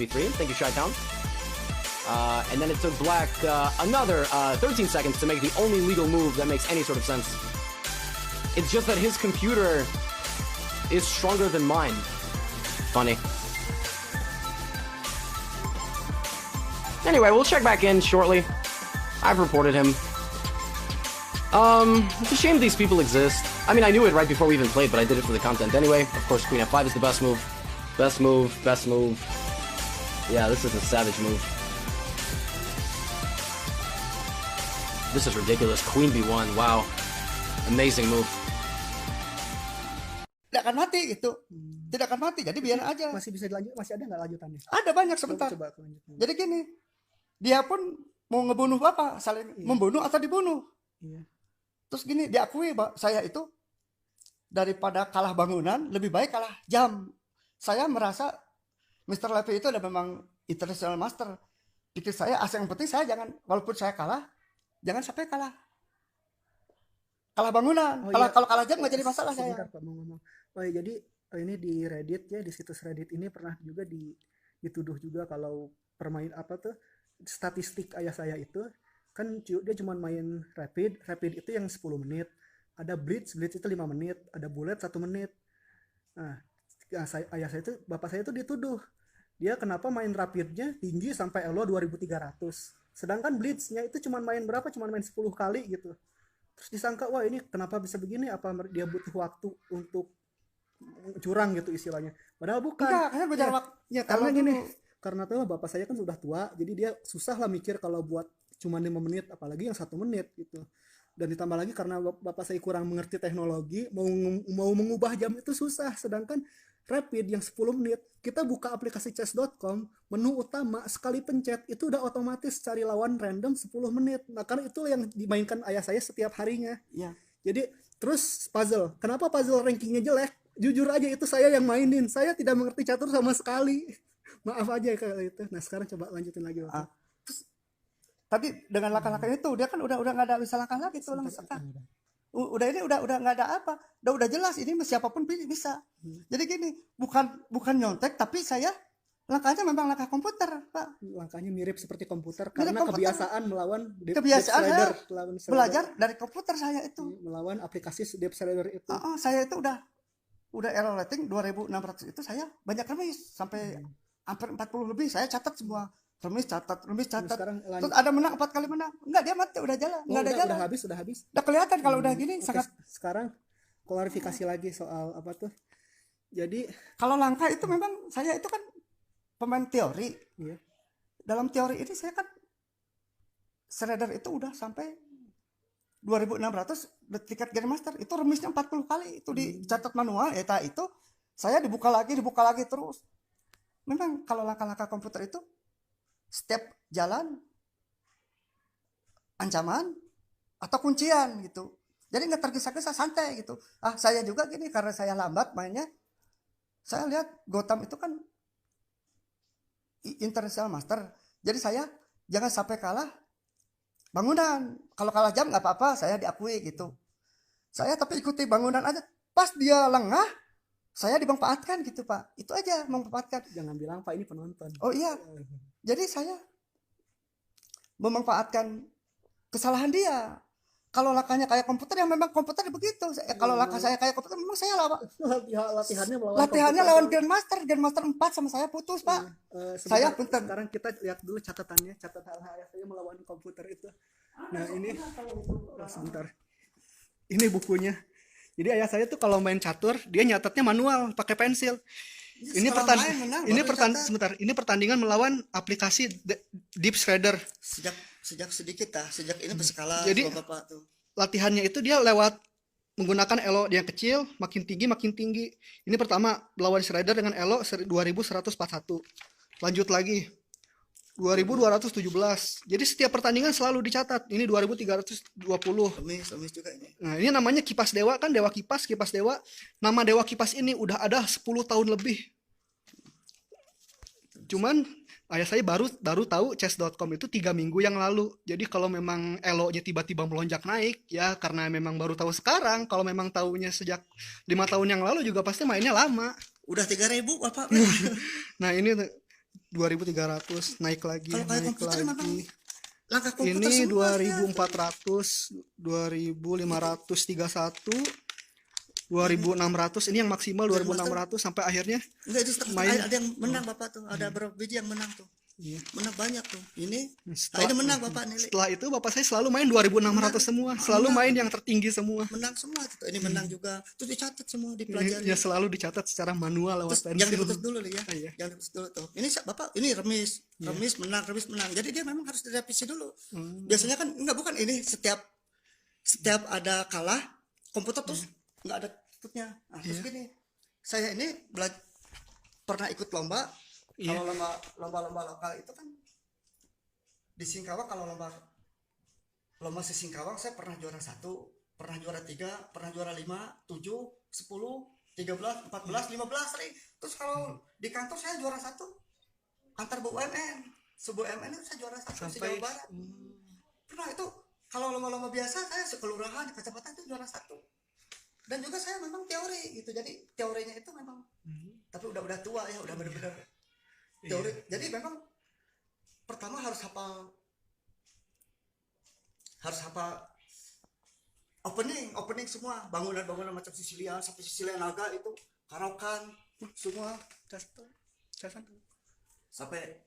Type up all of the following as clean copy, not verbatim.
MP3. Thank you, Chi-Town. And then it took Black another 13 seconds to make the only legal move that makes any sort of sense. It's just that his computer is stronger than mine. Funny. Anyway, we'll check back in shortly. I've reported him. It's a shame these people exist. I mean, I knew it right before we even played, but I did it for the content anyway. Of course, Queen F5 is the best move. Best move, best move. Yeah, this is a savage move. This is ridiculous. Queen B1, wow. Amazing move. Tidak akan mati gitu. Tidak akan mati, jadi biar aja. Masih bisa dilanjut, masih ada nggak lanjutannya? Ada banyak sebentar. Coba lanjutannya. Jadi gini, dia pun mau ngebunuh Bapak, saling membunuh atau dibunuh. Iya. Terus gini, diakui saya itu daripada kalah bangunan, lebih baik kalah jam. Saya merasa Mr. Levy itu adalah memang international master. Pikir saya, yang penting saya jangan, walaupun saya kalah, jangan sampai kalah bangunan. Kalau kalah jam nggak jadi masalah saya. Pak, mau ngomong. Oh ya, jadi ini di Reddit ya, di situs Reddit ini pernah juga dituduh juga kalau permain apa tuh statistik ayah saya itu kan dia cuma main rapid itu yang 10 menit, ada blitz itu 5 menit, ada bullet 1 menit. Nah, ayah saya itu, bapak saya itu dituduh dia kenapa main rapidnya tinggi sampai elo 2300, sedangkan blitznya itu cuma main 10 kali gitu. Terus disangka, wah ini kenapa bisa begini, apa dia butuh waktu untuk curang gitu istilahnya, padahal bukan. Ya, karena gini, karena tuh bapak saya kan sudah tua, jadi dia susah lah mikir kalau buat cuma 5 menit, apalagi yang 1 menit gitu. Dan ditambah lagi karena bapak saya kurang mengerti teknologi, mau mengubah jam itu susah. Sedangkan rapid yang 10 menit, kita buka aplikasi chess.com, menu utama sekali pencet itu udah otomatis cari lawan random 10 menit. Nah, karena itu yang dimainkan ayah saya setiap harinya. Ya. Jadi terus puzzle, kenapa puzzle rankingnya jelek? Jujur aja itu saya yang mainin, saya tidak mengerti catur sama sekali. Maaf aja kalau itu. Nah sekarang coba lanjutin lagi. Terus, tadi dengan langkah-langkahnya itu dia kan udah nggak ada bisa langkah lagi tuh langsung. Udah ini udah nggak ada apa, udah jelas ini siapapun bisa. Jadi gini, bukan nyontek, tapi saya langkahnya memang langkah komputer, Pak. Langkahnya mirip seperti komputer karena kebiasaan melawan saya belajar dari komputer saya itu. Melawan aplikasi Deep Shredder itu. Saya itu udah error rating 2600 itu saya banyak remis sampai hampir 40 lebih, saya catat semua. Remis catat. Terus ada menang 4 kali menang. Enggak, dia mati, udah jalan. Enggak ada jalan. Udah habis. Udah kelihatan kalau udah gini sangat. Sekarang klarifikasi lagi soal apa tuh. Jadi kalau langkah itu memang saya itu kan pemain teori. Iya. Dalam teori ini saya kan Shredder itu udah sampai 2600 tingkat Grandmaster. Itu remisnya 40 kali. Itu dicatat manual. Itu saya dibuka lagi terus. Memang kalau langkah-langkah komputer itu setiap jalan ancaman atau kuncian gitu. Jadi nggak tergesa-gesa, santai gitu. Saya juga gini, karena saya lambat mainnya. Saya lihat Gotham itu kan international master. Jadi saya jangan sampai kalah bangunan. Kalau kalah jam nggak apa-apa, saya diakui gitu. Saya tapi ikuti bangunan aja. Pas dia lengah, saya dimanfaatkan gitu, Pak. Itu aja, memanfaatkan. Jangan bilang Pak ini penonton. Oh iya. Jadi saya memanfaatkan kesalahan dia. Kalau langkahnya kayak komputer, yang memang komputer begitu. Kalau langkah saya kayak komputer, memang saya latihannya lawan Grandmaster 4 sama saya putus, Pak. Saya punten. Sekarang kita lihat dulu catatannya, catatan saya melawan komputer itu. Nah, ini sebentar. Ini bukunya. Jadi ayah saya tuh kalau main catur, dia nyatetnya manual, pakai pensil. Ini pertandingan melawan aplikasi Deep Shredder. Sejak sedikit sejak ini berskala. Jadi Bapak tuh. Latihannya itu dia lewat menggunakan elo yang kecil, makin tinggi. Ini pertama lawan Shredder dengan elo 2141. Lanjut lagi 2217. Jadi setiap pertandingan selalu dicatat. Ini 2320. Remis juga ini. Nah, ini namanya Kipas Dewa kan, Dewa Kipas Dewa. Nama Dewa Kipas ini udah ada 10 tahun lebih. Cuman ayah saya baru tahu chess.com itu 3 minggu yang lalu. Jadi kalau memang elo-nya tiba-tiba melonjak naik, ya karena memang baru tahu sekarang. Kalau memang tahunya sejak 5 tahun yang lalu juga pasti mainnya lama. Udah 3.000 Bapak. Nah, ini 2300 naik lagi Kalau kayak naik komputer memang lagi. langkah komputer Ini semua, ya. 2400, 2531, 2600. Ini yang maksimal 2600 sampai akhirnya Enggak, itu setengah main. ada yang menang Bapak tuh. Ada berapa biji yang menang tuh? Iya. Menang banyak tuh. Ini Setelah, ini menang Bapak nih. setelah itu bapak saya selalu main 2600 semua, selalu main yang tertinggi semua. Menang semua tuh. Ini menang juga. Terus dicatat semua, Ini dipelajari. ya selalu dicatat secara manual lewat Terus jangan pensil. diputus dulu ya. Iya. Jangan diputus dulu tuh. Ini Bapak, ini remis menang. Jadi dia memang harus direvisi dulu. Biasanya kan enggak, bukan ini setiap ada kalah komputer terus enggak ada tutupnya. Nah, terus gini. Saya ini pernah ikut lomba. Kalau lomba lokal itu kan di Singkawang, kalau lomba si Singkawang saya pernah juara 1, pernah juara 3, pernah juara 5, 7, 10, 13, 14, 15 sering. Terus kalau di kantor saya juara 1 antar BUMN. BUMN itu saya juara 1 di Jawa Barat. Pernah itu kalau lomba-lomba biasa saya sekelurahan di kecamatan itu juara 1. Dan juga saya memang teori gitu. Jadi teorinya itu memang tapi udah tua ya, udah benar-benar teori. Jadi memang pertama harus hafal opening semua, bangunan macam Sicilian sampai Sicilian Naga itu, Karokan semua sampai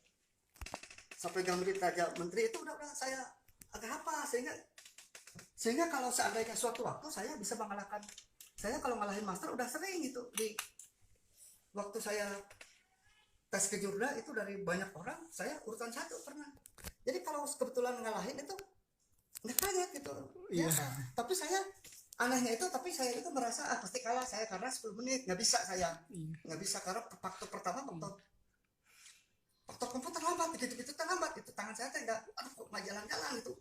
Gambrit Raja Menteri itu udah saya agak hafal, sehingga kalau seandainya suatu waktu saya bisa mengalahkan, saya kalau ngalahin master udah sering gitu. Di waktu saya tes ke Jurda itu dari banyak orang saya urutan 1 pernah. Jadi kalau kebetulan ngalahin itu nggak kaget gitu. Biasa. Tapi saya anehnya itu, saya itu merasa pasti kalah saya karena 10 menit nggak bisa saya. Nggak bisa karena faktor pertama faktor komputer lambat, begitu terlambat itu tangan saya tidak, kok nggak jalan-jalan gitu.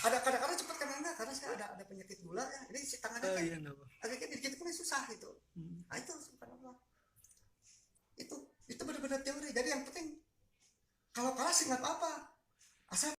Ada kadang-kadang cepat kadang-kadang karena saya ada penyakit gula ya. Ini si tangannya agak dikit pun susah gitu. Nah itu subhanallah. Itu benar-benar teori. Jadi yang penting kalau kalah sih nggak apa-apa, asal